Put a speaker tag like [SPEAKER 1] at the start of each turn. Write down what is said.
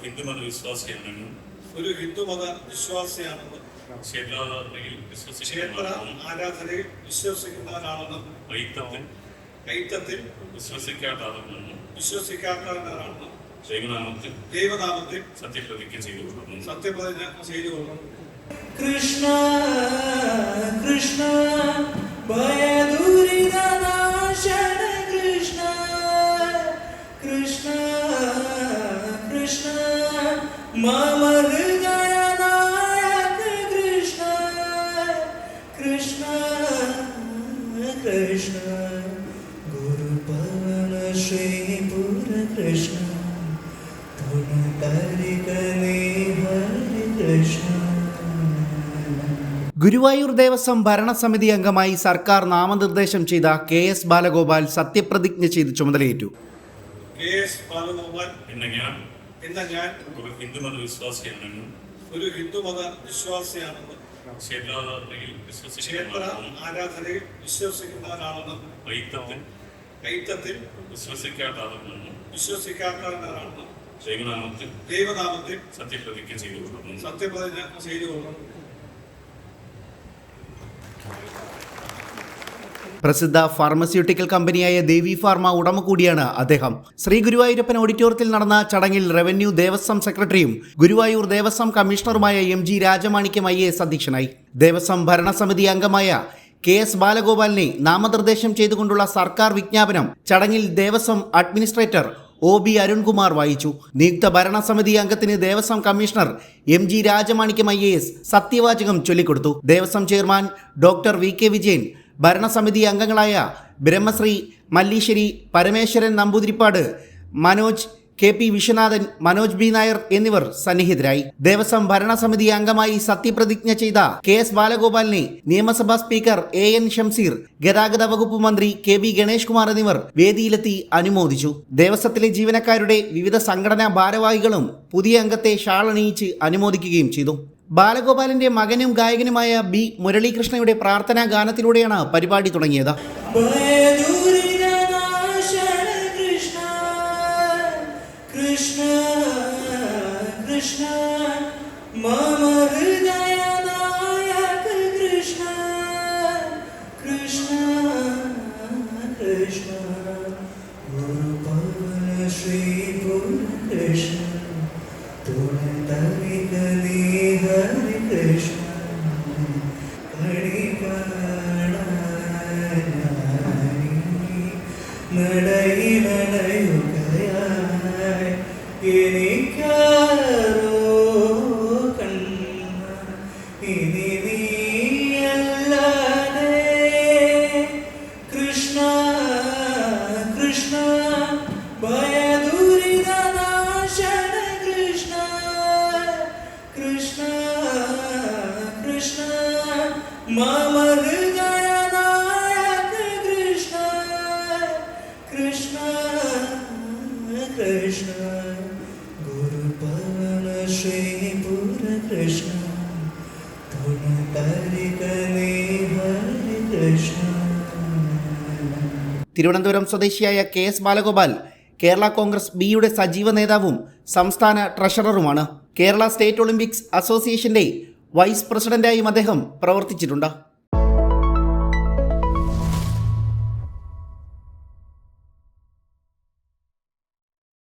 [SPEAKER 1] ഹിന്ദുമത വിശ്വാസിയാണെന്നും
[SPEAKER 2] ഒരു ഹിന്ദുമത വിശ്വാസിയാണെന്നും
[SPEAKER 1] ക്ഷേത്ര
[SPEAKER 2] ആരാധനയിൽ വിശ്വസിക്കുന്നവരാണെന്നും
[SPEAKER 1] ഐക്യത്തിൽ വിശ്വസിക്കാത്തവരാണെന്നും
[SPEAKER 2] ദൈവനാമത്തിൽ
[SPEAKER 1] സത്യപ്രതിജ്ഞ ചെയ്തുകൊള്ളുന്നു.
[SPEAKER 3] കൃഷ്ണ കൃഷ്ണ ഭയദുരിതനാശന കൃഷ്ണ കൃഷ്ണ കൃഷ്ണ മമ ഹൃദയനായക കൃഷ്ണ കൃഷ്ണ കൃഷ്ണ ഗുരുപവന ശ്രീപുര കൃഷ്ണ തുണതരികനേ ഹരി കൃഷ്ണ.
[SPEAKER 4] ഗുരുവായൂർ ദേവസ്വം ഭരണസമിതി അംഗമായി സർക്കാർ നാമനിർദ്ദേശം ചെയ്ത KS ബാലഗോപാൽ സത്യപ്രതിജ്ഞ ചെയ്ത് ചുമതലയേറ്റു.
[SPEAKER 2] KS ബാലഗോപാൽ
[SPEAKER 1] എന്ന ഞാൻ
[SPEAKER 2] ഒരു
[SPEAKER 1] ഹിന്ദുമത വിശ്വാസിയാണെന്നും ക്ഷേത്ര
[SPEAKER 2] ആരാധനയിൽ വിശ്വസിക്കുന്നവരാണെന്നും
[SPEAKER 1] ഐക്യത്തിൽ വിശ്വസിക്കാത്തവരാണെന്നും
[SPEAKER 2] ദൈവനാമത്തിൽ
[SPEAKER 1] സത്യപ്രതിജ്ഞ ചെയ്തുകൊള്ളുന്നു.
[SPEAKER 4] പ്രസിദ്ധ ഫാർമസ്യൂട്ടിക്കൽ കമ്പനിയായ ദേവി ഫാർമ ഉടമ കൂടിയാണ് അദ്ദേഹം. ശ്രീ ഗുരുവായൂരപ്പൻ ഓഡിറ്റോറിയത്തിൽ നടന്ന ചടങ്ങിൽ റവന്യൂ ദേവസ്വം സെക്രട്ടറിയും ഗുരുവായൂർ ദേവസ്വം കമ്മീഷണറുമായ MG രാജമാണിക്യം IAS അധ്യക്ഷനായി. ദേവസ്വം ഭരണസമിതി അംഗമായ KS ബാലഗോപാലിനെ നാമനിർദ്ദേശം ചെയ്തുകൊണ്ടുള്ള സർക്കാർ വിജ്ഞാപനം ചടങ്ങിൽ ദേവസ്വം അഡ്മിനിസ്ട്രേറ്റർ OB അരുൺകുമാർ വായിച്ചു. നിയുക്ത ഭരണസമിതി അംഗത്തിന് Devaswom commissioner MG Rajamanickam IAS സത്യവാചകം ചൊല്ലിക്കൊടുത്തു. Devaswom chairman doctor VK Vijayan, ഭരണസമിതി അംഗങ്ങളായ ബ്രഹ്മശ്രീ മല്ലീശ്വരി പരമേശ്വരൻ നമ്പൂതിരിപ്പാട്, മനോജ് KP വിശ്വനാഥൻ, മനോജ് B നായർ എന്നിവർ സന്നിഹിതരായി. ദേവസ്വം ഭരണസമിതി അംഗമായി സത്യപ്രതിജ്ഞ ചെയ്ത KS ബാലഗോപാലിനെ നിയമസഭാ സ്പീക്കർ AN ഷംസീർ, ഗതാഗത വകുപ്പ് മന്ത്രി KB ഗണേഷ് കുമാർ എന്നിവർ വേദിയിലെത്തി അനുമോദിച്ചു. ദേവസ്വത്തിലെ ജീവനക്കാരുടെ വിവിധ സംഘടനാ ഭാരവാഹികളും പുതിയ അംഗത്തെ ഷാളണിയിച്ച് അനുമോദിക്കുകയും ചെയ്തു. ബാലഗോപാലിന്റെ മകനും ഗായകനുമായ B മുരളീകൃഷ്ണയുടെ പ്രാർത്ഥനാ ഗാനത്തിലൂടെയാണ് പരിപാടി തുടങ്ങിയത്.
[SPEAKER 3] കൃഷ്ണ കൃഷ്ണ മമ ഹൃദയനായക കൃഷ്ണ കൃഷ്ണ കൃഷ്ണ ഗുരുപവന ശ്രീപുര കൃഷ്ണ തുണതരികനേ ഹരി കൃഷ്ണ നടയുകയായി എനിക്കാരോ കണ്ണ ഇനി നീയല്ലാതെ കൃഷ്ണ കൃഷ്ണ ഭയദുരിതനാശന കൃഷ്ണ കൃഷ്ണ കൃഷ്ണ മമ ഹൃദയനായക കൃഷ്ണ കൃഷ്ണ കൃഷ്ണ ഗുരുപവന ശ്രീപുര കൃഷ്ണ തുണതരികനേ ഹരി കൃഷ്ണ.
[SPEAKER 4] തിരുവനന്തപുരം സ്വദേശിയായ KS ബാലഗോപാൽ കേരള കോൺഗ്രസ് ബിയുടെ സജീവ നേതാവും സംസ്ഥാന ട്രഷററുമാണ്. കേരള സ്റ്റേറ്റ് ഒളിമ്പിക്സ് അസോസിയേഷന്റെ വൈസ് പ്രസിഡന്റായും അദ്ദേഹം പ്രവർത്തിച്ചിട്ടുണ്ട്.